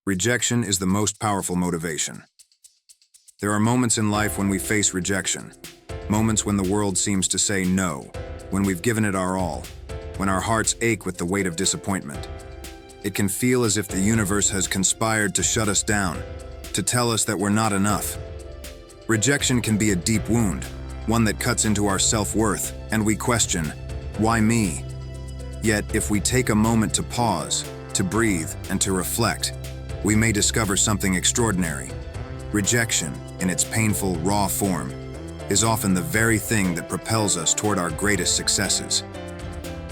Rejection is the most powerful motivation. There are moments in life when we face rejection, moments when the world seems to say no, when we've given it our all, when our hearts ache with the weight of disappointment. It can feel as if the universe has conspired to shut us down, to tell us that we're not enough. Rejection can be a deep wound, one that cuts into our self-worth, and we question, why me? Yet, if we take a moment to pause, to breathe, and to reflect, we may discover something extraordinary. Rejection, in its painful, raw form, is often the very thing that propels us toward our greatest successes.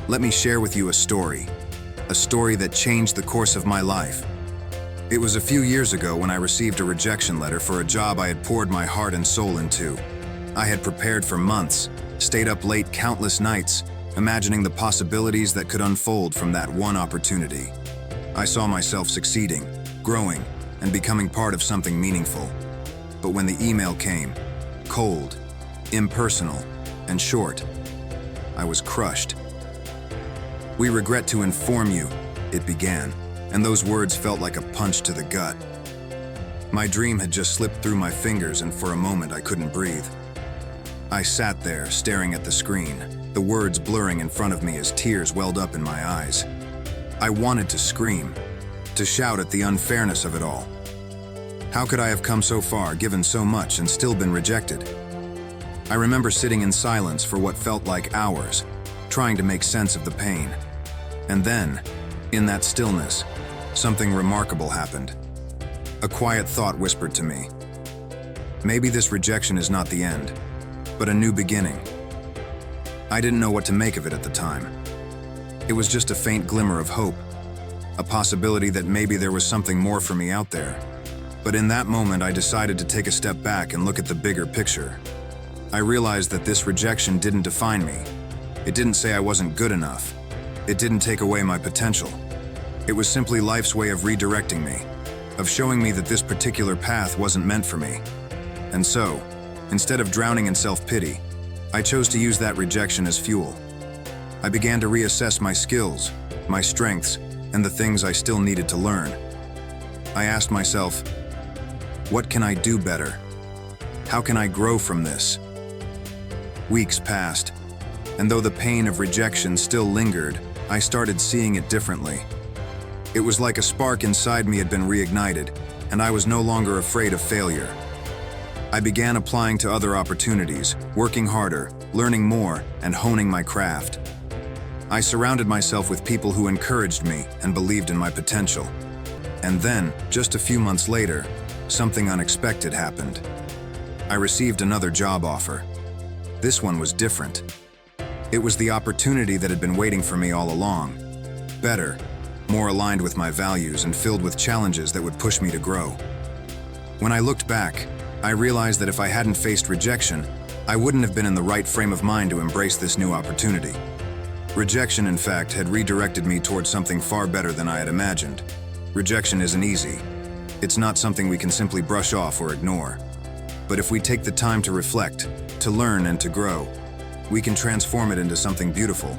Let me share with you a story that changed the course of my life. It was a few years ago when I received a rejection letter for a job I had poured my heart and soul into. I had prepared for months, stayed up late countless nights, imagining the possibilities that could unfold from that one opportunity. I saw myself succeeding, growing, and becoming part of something meaningful. But when the email came, cold, impersonal, and short, I was crushed. "We regret to inform you," it began, and those words felt like a punch to the gut. My dream had just slipped through my fingers, and for a moment I couldn't breathe. I sat there, staring at the screen, the words blurring in front of me as tears welled up in my eyes. I wanted to scream, to shout at the unfairness of it all. How could I have come so far, given so much, and still been rejected? I remember sitting in silence for what felt like hours, trying to make sense of the pain. And then, in that stillness, something remarkable happened. A quiet thought whispered to me. Maybe this rejection is not the end, but a new beginning. I didn't know what to make of it at the time. It was just a faint glimmer of hope, a possibility that maybe there was something more for me out there. But in that moment, I decided to take a step back and look at the bigger picture. I realized that this rejection didn't define me. It didn't say I wasn't good enough. It didn't take away my potential. It was simply life's way of redirecting me, of showing me that this particular path wasn't meant for me. And so, instead of drowning in self-pity, I chose to use that rejection as fuel. I began to reassess my skills, my strengths, and the things I still needed to learn. I asked myself, what can I do better? How can I grow from this? Weeks passed, and though the pain of rejection still lingered, I started seeing it differently. It was like a spark inside me had been reignited, and I was no longer afraid of failure. I began applying to other opportunities, working harder, learning more, and honing my craft. I surrounded myself with people who encouraged me and believed in my potential. And then, just a few months later, something unexpected happened. I received another job offer. This one was different. It was the opportunity that had been waiting for me all along. Better, more aligned with my values and filled with challenges that would push me to grow. When I looked back, I realized that if I hadn't faced rejection, I wouldn't have been in the right frame of mind to embrace this new opportunity. Rejection, in fact, had redirected me towards something far better than I had imagined. Rejection isn't easy. It's not something we can simply brush off or ignore. But if we take the time to reflect, to learn, and to grow, we can transform it into something beautiful.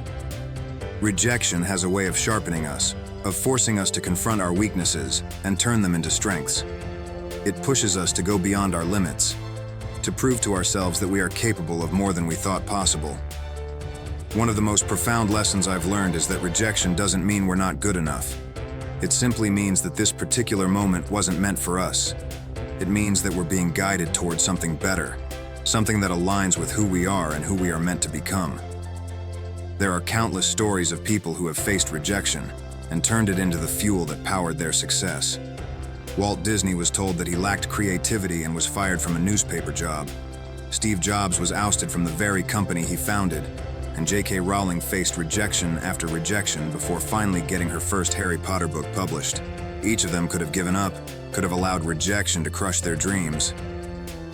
Rejection has a way of sharpening us, of forcing us to confront our weaknesses and turn them into strengths. It pushes us to go beyond our limits, to prove to ourselves that we are capable of more than we thought possible. One of the most profound lessons I've learned is that rejection doesn't mean we're not good enough. It simply means that this particular moment wasn't meant for us. It means that we're being guided towards something better, something that aligns with who we are and who we are meant to become. There are countless stories of people who have faced rejection and turned it into the fuel that powered their success. Walt Disney was told that he lacked creativity and was fired from a newspaper job. Steve Jobs was ousted from the very company he founded, and J.K. Rowling faced rejection after rejection before finally getting her first Harry Potter book published. Each of them could have given up, could have allowed rejection to crush their dreams.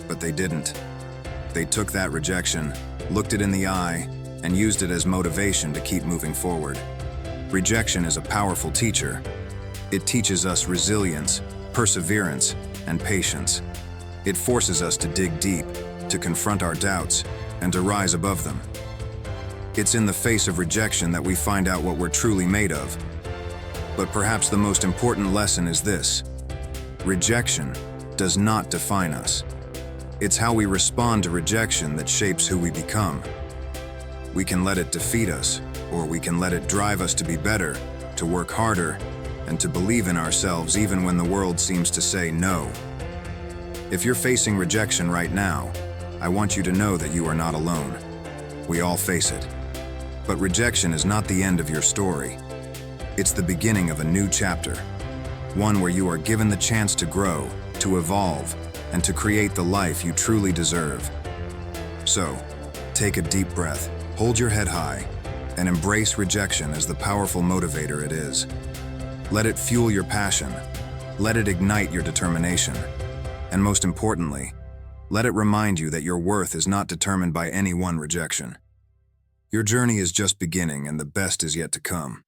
But they didn't. They took that rejection, looked it in the eye, and used it as motivation to keep moving forward. Rejection is a powerful teacher. It teaches us resilience, perseverance, and patience. It forces us to dig deep, to confront our doubts, and to rise above them. It's in the face of rejection that we find out what we're truly made of. But perhaps the most important lesson is this: Rejection does not define us. It's how we respond to rejection that shapes who we become. We can let it defeat us, or we can let it drive us to be better, to work harder, and to believe in ourselves even when the world seems to say no. If you're facing rejection right now, I want you to know that you are not alone. We all face it. But rejection is not the end of your story. It's the beginning of a new chapter, one where you are given the chance to grow, to evolve, and to create the life you truly deserve. So, take a deep breath, hold your head high, and embrace rejection as the powerful motivator it is. Let it fuel your passion, let it ignite your determination, and most importantly, let it remind you that your worth is not determined by any one rejection. Your journey is just beginning and the best is yet to come.